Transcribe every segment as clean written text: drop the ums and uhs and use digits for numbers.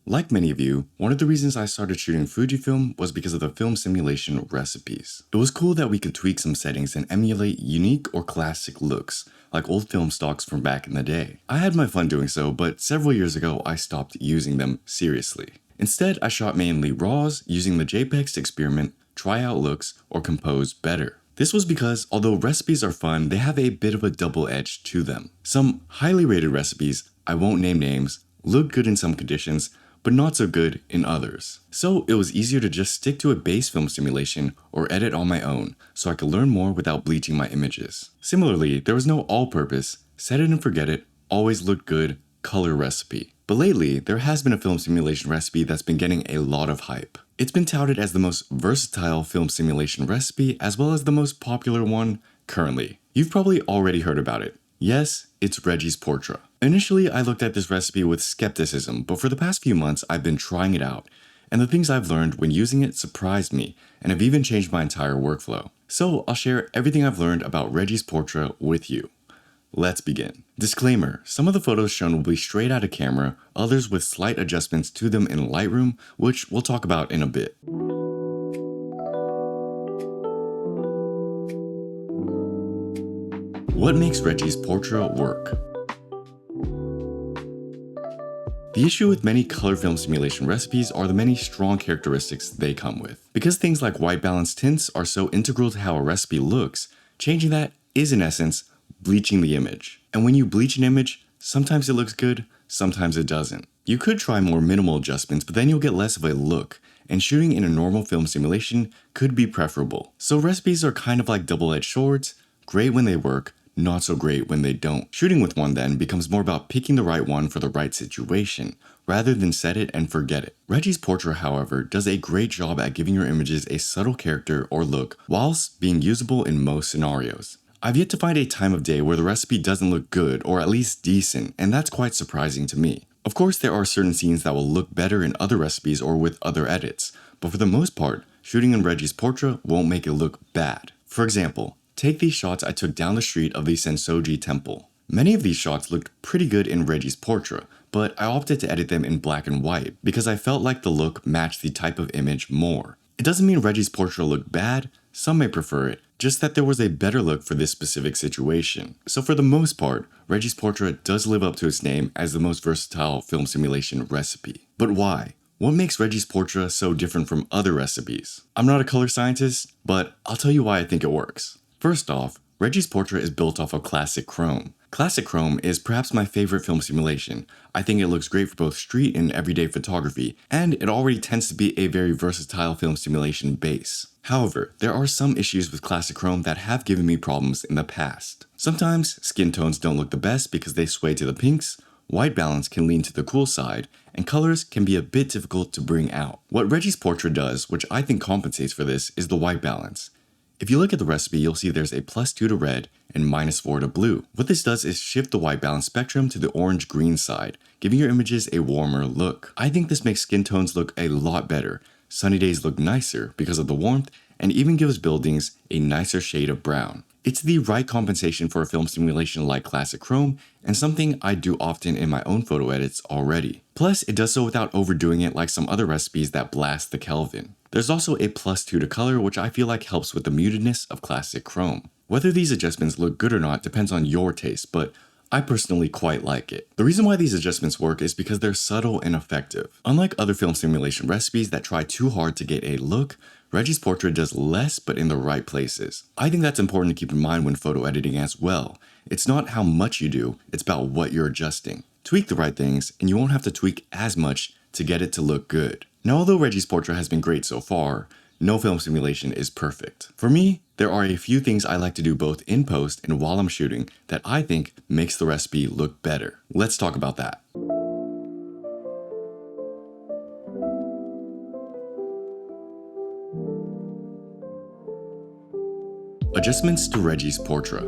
Like many of you, one of the reasons I started shooting Fujifilm was because of the film simulation recipes. It was cool that we could tweak some settings and emulate unique or classic looks, like old film stocks from back in the day. I had my fun doing so, but several years ago I stopped using them seriously. Instead, I shot mainly RAWs using the JPEGs to experiment, try out looks, or compose better. This was because, although recipes are fun, they have a bit of a double edge to them. Some highly rated recipes, I won't name names, look good in some conditions, but not so good in others. So it was easier to just stick to a base film simulation or edit on my own so I could learn more without bleaching my images. Similarly, there was no all-purpose, set it and forget it, always looked good color recipe. But lately, there has been a film simulation recipe that's been getting a lot of hype. It's been touted as the most versatile film simulation recipe as well as the most popular one currently. You've probably already heard about it. Yes, it's Reggie's Portra. Initially, I looked at this recipe with skepticism, but for the past few months, I've been trying it out, and the things I've learned when using it surprised me, and have even changed my entire workflow. So I'll share everything I've learned about Reggie's Portra with you. Let's begin. Disclaimer, some of the photos shown will be straight out of camera, others with slight adjustments to them in Lightroom, which we'll talk about in a bit. What makes Reggie's Portra work? The issue with many color film simulation recipes are the many strong characteristics they come with. Because things like white balance tints are so integral to how a recipe looks, changing that is in essence bleaching the image. And when you bleach an image, sometimes it looks good, sometimes it doesn't. You could try more minimal adjustments, but then you'll get less of a look, and shooting in a normal film simulation could be preferable. So recipes are kind of like double-edged swords, great when they work, not so great when they don't. Shooting with one then becomes more about picking the right one for the right situation, rather than set it and forget it. Reggie's Portra, however, does a great job at giving your images a subtle character or look, whilst being usable in most scenarios. I've yet to find a time of day where the recipe doesn't look good, or at least decent, and that's quite surprising to me. Of course, there are certain scenes that will look better in other recipes or with other edits, but for the most part, shooting in Reggie's Portra won't make it look bad. For example, take these shots I took down the street of the Sensoji temple. Many of these shots looked pretty good in Reggie's Portra, but I opted to edit them in black and white because I felt like the look matched the type of image more. It doesn't mean Reggie's Portra looked bad, some may prefer it, just that there was a better look for this specific situation. So for the most part, Reggie's Portra does live up to its name as the most versatile film simulation recipe. But why? What makes Reggie's Portra so different from other recipes? I'm not a color scientist, but I'll tell you why I think it works. First off, Reggie's Portra is built off of Classic Chrome. Classic Chrome is perhaps my favorite film simulation. I think it looks great for both street and everyday photography, and it already tends to be a very versatile film simulation base. However, there are some issues with Classic Chrome that have given me problems in the past. Sometimes skin tones don't look the best because they sway to the pinks, white balance can lean to the cool side, and colors can be a bit difficult to bring out. What Reggie's Portra does, which I think compensates for this, is the white balance. If you look at the recipe, you'll see there's a +2 to red and -4 to blue. What this does is shift the white balance spectrum to the orange-green side, giving your images a warmer look. I think this makes skin tones look a lot better. Sunny days look nicer because of the warmth, and even gives buildings a nicer shade of brown. It's the right compensation for a film simulation like Classic Chrome, and something I do often in my own photo edits already. Plus, it does so without overdoing it like some other recipes that blast the Kelvin. There's also a +2 to color, which I feel like helps with the mutedness of Classic Chrome. Whether these adjustments look good or not depends on your taste, but I personally quite like it. The reason why these adjustments work is because they're subtle and effective. Unlike other film simulation recipes that try too hard to get a look, Reggie's Portra does less but in the right places. I think that's important to keep in mind when photo editing as well. It's not how much you do, it's about what you're adjusting. Tweak the right things and you won't have to tweak as much to get it to look good. Now, although Reggie's Portra has been great so far, no film simulation is perfect. For me, there are a few things I like to do both in post and while I'm shooting that I think makes the recipe look better. Let's talk about that. Adjustments to Reggie's Portra.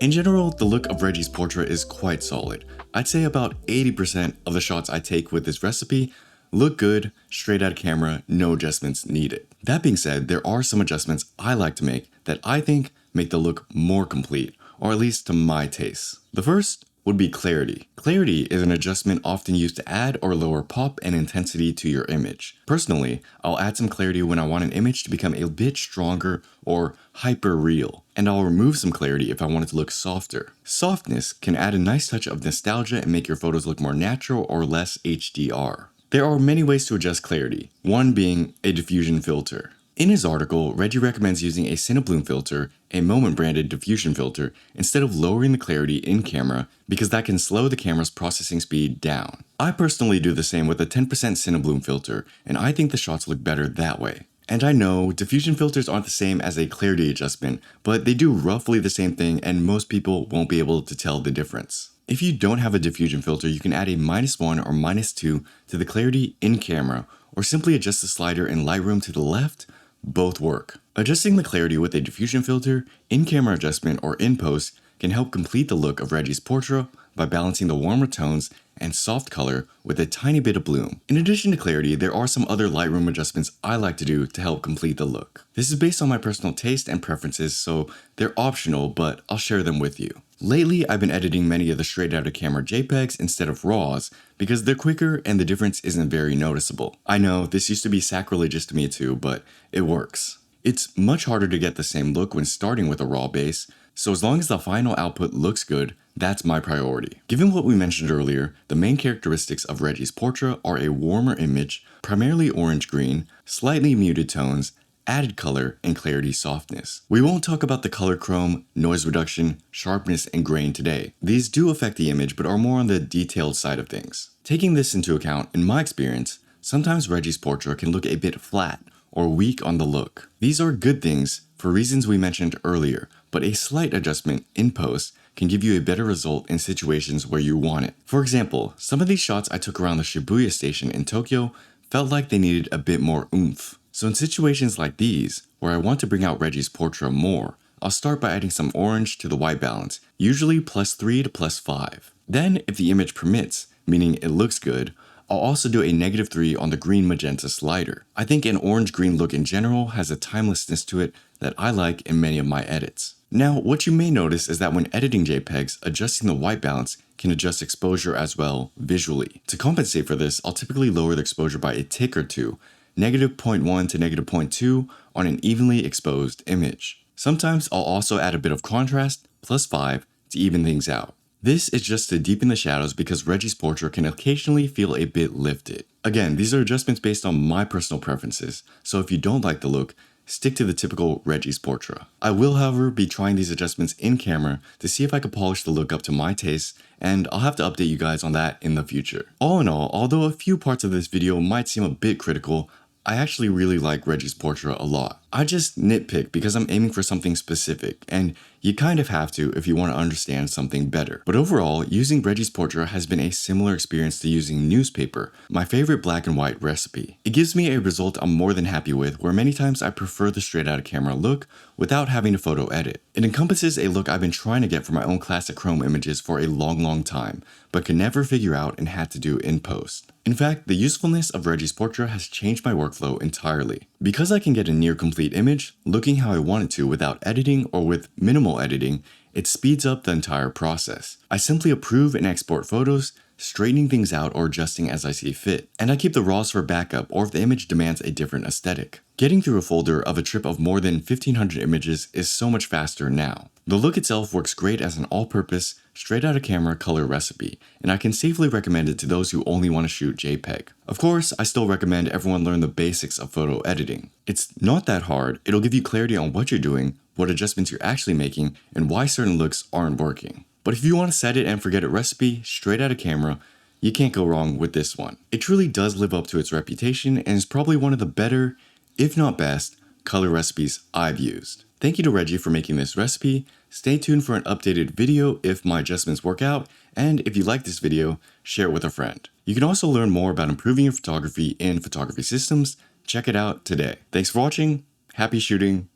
In general, the look of Reggie's Portra is quite solid. I'd say about 80% of the shots I take with this recipe look good, straight out of camera, no adjustments needed. That being said, there are some adjustments I like to make that I think make the look more complete, or at least to my taste. The first would be clarity. Clarity is an adjustment often used to add or lower pop and intensity to your image. Personally, I'll add some clarity when I want an image to become a bit stronger or hyper real, and I'll remove some clarity if I want it to look softer. Softness can add a nice touch of nostalgia and make your photos look more natural or less HDR. There are many ways to adjust clarity, one being a diffusion filter. In his article, Reggie recommends using a Cinebloom filter, a Moment-branded diffusion filter, instead of lowering the clarity in camera because that can slow the camera's processing speed down. I personally do the same with a 10% Cinebloom filter, and I think the shots look better that way. And I know, diffusion filters aren't the same as a clarity adjustment, but they do roughly the same thing and most people won't be able to tell the difference. If you don't have a diffusion filter, you can add a -1 or -2 to the clarity in camera, or simply adjust the slider in Lightroom to the left. Both work. Adjusting the clarity with a diffusion filter, in-camera adjustment, or in post can help complete the look of Reggie's Portra by balancing the warmer tones and soft color with a tiny bit of bloom. In addition to clarity, there are some other Lightroom adjustments I like to do to help complete the look. This is based on my personal taste and preferences, so they're optional, but I'll share them with you. Lately, I've been editing many of the straight out of camera JPEGs instead of RAWs because they're quicker and the difference isn't very noticeable. I know this used to be sacrilegious to me too, but it works. It's much harder to get the same look when starting with a RAW base, so as long as the final output looks good, that's my priority. Given what we mentioned earlier, the main characteristics of Reggie's Portra are a warmer image, primarily orange-green, slightly muted tones, added color, and clarity softness. We won't talk about the color chrome, noise reduction, sharpness, and grain today. These do affect the image but are more on the detailed side of things. Taking this into account, in my experience, sometimes Reggie's Portra can look a bit flat or weak on the look. These are good things for reasons we mentioned earlier, but a slight adjustment in post can give you a better result in situations where you want it. For example, some of these shots I took around the Shibuya station in Tokyo felt like they needed a bit more oomph. So in situations like these, where I want to bring out Reggie's Portra more, I'll start by adding some orange to the white balance, usually +3 to +5. Then, if the image permits, meaning it looks good, I'll also do a -3 on the green magenta slider. I think an orange-green look in general has a timelessness to it that I like in many of my edits. Now, what you may notice is that when editing JPEGs, adjusting the white balance can adjust exposure as well visually. To compensate for this, I'll typically lower the exposure by a tick or two, -0.1 to -0.2 on an evenly exposed image. Sometimes I'll also add a bit of contrast, +5, to even things out. This is just to deepen the shadows because Reggie's Portra can occasionally feel a bit lifted. Again, these are adjustments based on my personal preferences, so if you don't like the look, stick to the typical Reggie's Portra. I will, however, be trying these adjustments in camera to see if I can polish the look up to my taste, and I'll have to update you guys on that in the future. All in all, although a few parts of this video might seem a bit critical, I actually really like Reggie's Portra a lot. I just nitpick because I'm aiming for something specific, and you kind of have to if you want to understand something better. But overall, using Reggie's Portra has been a similar experience to using newspaper, my favorite black and white recipe. It gives me a result I'm more than happy with, where many times I prefer the straight out of camera look without having to photo edit. It encompasses a look I've been trying to get for my own classic chrome images for a long time, but could never figure out and had to do in post. In fact, the usefulness of Reggie's Portra has changed my workflow entirely. Because I can get a near complete image, looking how I want it to without editing or with minimal editing, it speeds up the entire process. I simply approve and export photos, straightening things out or adjusting as I see fit. And I keep the RAWs for backup or if the image demands a different aesthetic. Getting through a folder of a trip of more than 1,500 images is so much faster now. The look itself works great as an all-purpose, straight-out-of-camera color recipe, and I can safely recommend it to those who only want to shoot JPEG. Of course, I still recommend everyone learn the basics of photo editing. It's not that hard, it'll give you clarity on what you're doing, what adjustments you're actually making, and why certain looks aren't working. But if you want to set it and forget it recipe, straight out of camera, you can't go wrong with this one. It truly does live up to its reputation and is probably one of the better, if not best, color recipes I've used. Thank you to Reggie for making this recipe. Stay tuned for an updated video if my adjustments work out, and if you like this video, share it with a friend. You can also learn more about improving your photography in photography systems. Check it out today. Thanks for watching, happy shooting,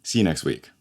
see you next week.